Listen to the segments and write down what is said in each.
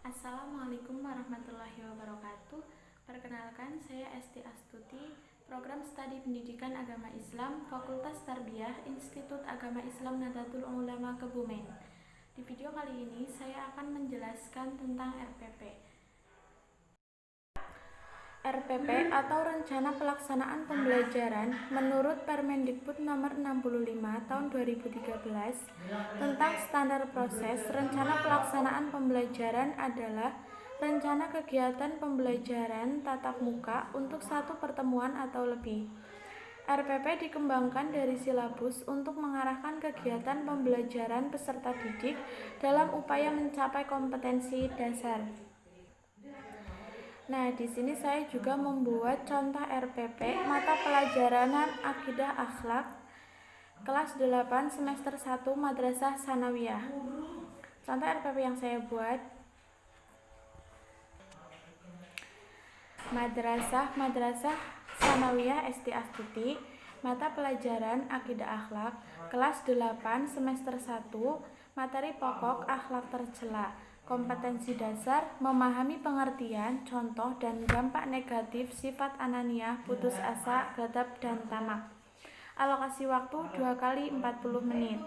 Assalamualaikum warahmatullahi wabarakatuh. Perkenalkan, saya Esti Astuti, Program Studi Pendidikan Agama Islam, Fakultas Tarbiyah, Institut Agama Islam Nahdlatul Ulama Kebumen. Di video kali ini, saya akan menjelaskan tentang RPP. RPP atau Rencana Pelaksanaan Pembelajaran menurut Permendikbud Nomor 65 Tahun 2013 tentang standar proses rencana pelaksanaan pembelajaran adalah rencana kegiatan pembelajaran tatap muka untuk satu pertemuan atau lebih. RPP dikembangkan dari silabus untuk mengarahkan kegiatan pembelajaran peserta didik dalam upaya mencapai kompetensi dasar. Nah, di sini saya juga membuat contoh RPP mata pelajaran Akidah Akhlak kelas 8 semester 1 Madrasah Tsanawiyah. Contoh RPP yang saya buat: Madrasah Tsanawiyah Esti Astuti, mata pelajaran Akidah Akhlak kelas 8 semester 1, materi pokok akhlak tercela. Kompetensi dasar: memahami pengertian, contoh, dan dampak negatif sifat ananiah, putus asa, ghadab, dan tamak. Alokasi waktu 2 kali 40 menit.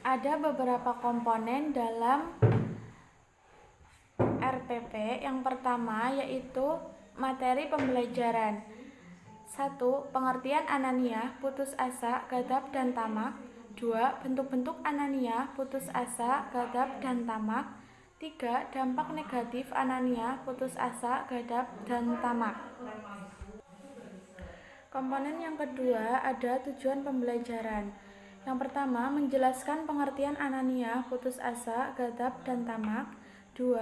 Ada beberapa komponen dalam RPP. Yang pertama yaitu materi pembelajaran. 1. Pengertian ananiah, putus asa, ghadab, dan tamak. 2. Bentuk-bentuk ananiah, putus asa, ghadab, dan tamak. 3. Dampak negatif ananiah, putus asa, ghadab, dan tamak. Komponen yang kedua ada tujuan pembelajaran. Yang pertama, menjelaskan pengertian ananiah, putus asa, ghadab, dan tamak. 2.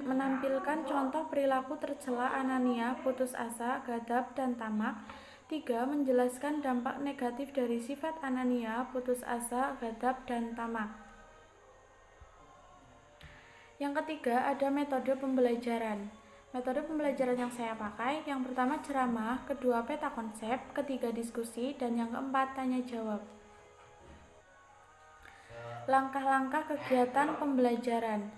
Menampilkan contoh perilaku tercela ananiah, putus asa, ghadab, dan tamak. 3. Menjelaskan dampak negatif dari sifat ananiah, putus asa, ghadab, dan tamak. Yang ketiga ada metode pembelajaran. Metode pembelajaran yang saya pakai: yang pertama ceramah, kedua peta konsep, ketiga diskusi, dan yang keempat tanya jawab. Langkah-langkah kegiatan pembelajaran.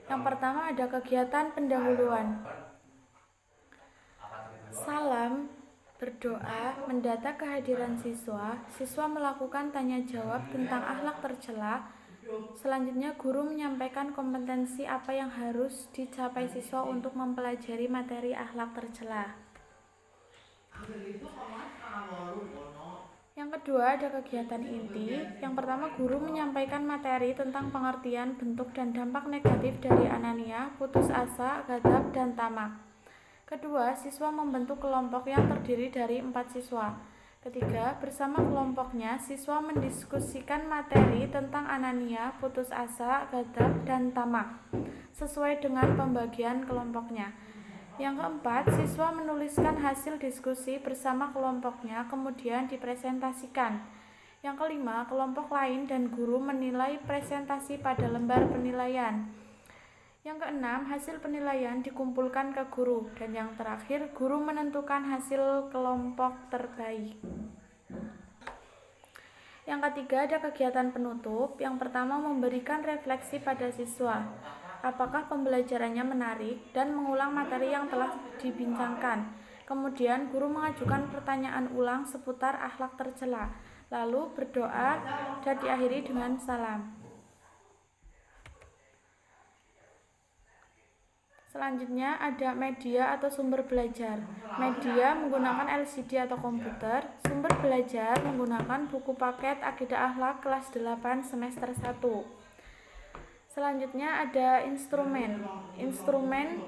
Yang pertama ada kegiatan pendahuluan. Salam, berdoa, mendata kehadiran siswa. Siswa melakukan tanya jawab tentang akhlak tercela. Selanjutnya guru menyampaikan kompetensi apa yang harus dicapai siswa untuk mempelajari materi akhlak tercela. Yang kedua ada kegiatan inti. Yang pertama guru menyampaikan materi tentang pengertian, bentuk, dan dampak negatif dari ananiah, putus asa, ghadab, dan tamak. Kedua, siswa membentuk kelompok yang terdiri dari 4 siswa. Ketiga, bersama kelompoknya, siswa mendiskusikan materi tentang ananiah, putus asa, ghadab, dan tamak sesuai dengan pembagian kelompoknya. Yang keempat, siswa menuliskan hasil diskusi bersama kelompoknya, kemudian dipresentasikan. Yang kelima, kelompok lain dan guru menilai presentasi pada lembar penilaian. Yang keenam, hasil penilaian dikumpulkan ke guru. Dan yang terakhir, guru menentukan hasil kelompok terbaik. Yang ketiga ada kegiatan penutup. Yang pertama memberikan refleksi pada siswa. Apakah pembelajarannya menarik dan mengulang materi yang telah dibincangkan. Kemudian guru mengajukan pertanyaan ulang seputar akhlak tercela. Lalu berdoa dan diakhiri dengan salam. Selanjutnya ada media atau sumber belajar. Media menggunakan LCD atau komputer. Sumber belajar menggunakan buku paket Akidah Akhlak kelas 8 semester 1. Selanjutnya ada instrumen. Instrumen: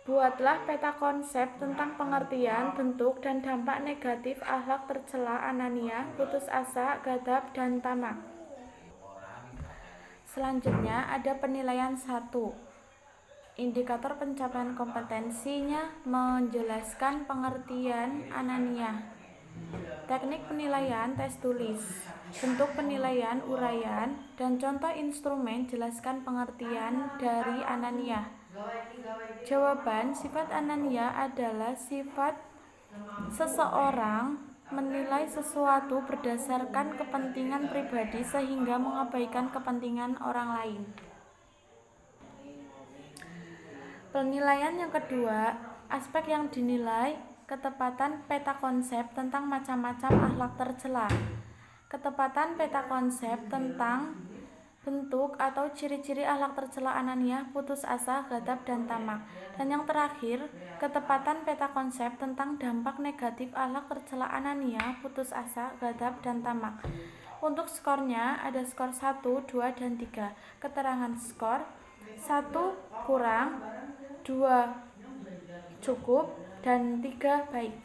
buatlah peta konsep tentang pengertian, bentuk, dan dampak negatif akhlak tercela ananiah, putus asa, ghadab, dan tamak. Selanjutnya ada penilaian 1. Indikator pencapaian kompetensinya menjelaskan pengertian ananiah. Teknik penilaian tes tulis. Bentuk penilaian uraian dan contoh instrumen jelaskan pengertian dari ananiah. Jawaban: sifat ananiah adalah sifat seseorang menilai sesuatu berdasarkan kepentingan pribadi sehingga mengabaikan kepentingan orang lain. Penilaian yang kedua, aspek yang dinilai, ketepatan peta konsep tentang macam-macam akhlak tercela. Ketepatan peta konsep tentang bentuk atau ciri-ciri akhlak tercela Anania, putus asa, ghadab, dan tamak. Dan yang terakhir, ketepatan peta konsep tentang dampak negatif akhlak tercela Anania, putus asa, ghadab, dan tamak. Untuk skornya ada skor 1, 2, dan 3. Keterangan skor: 1 kurang, 2 cukup, dan 3 baik.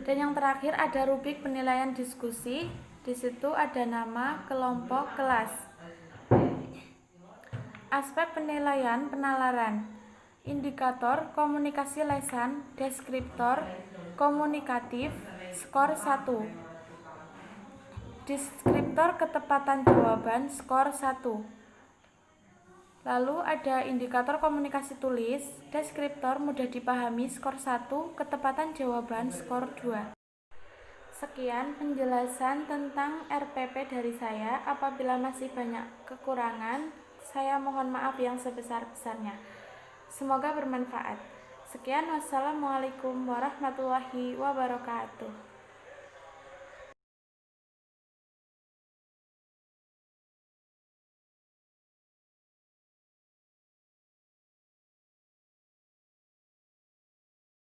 Dan yang terakhir ada rubrik penilaian diskusi. Di situ ada nama, kelompok, kelas. Aspek penilaian penalaran. Indikator komunikasi lesan, deskriptor komunikatif, skor 1. Deskriptor ketepatan jawaban, skor 1. Lalu ada indikator komunikasi tulis, deskriptor mudah dipahami, skor 1, ketepatan jawaban, skor 2. Sekian penjelasan tentang RPP dari saya. Apabila masih banyak kekurangan, saya mohon maaf yang sebesar-besarnya. Semoga bermanfaat. Sekian, wassalamualaikum warahmatullahi wabarakatuh.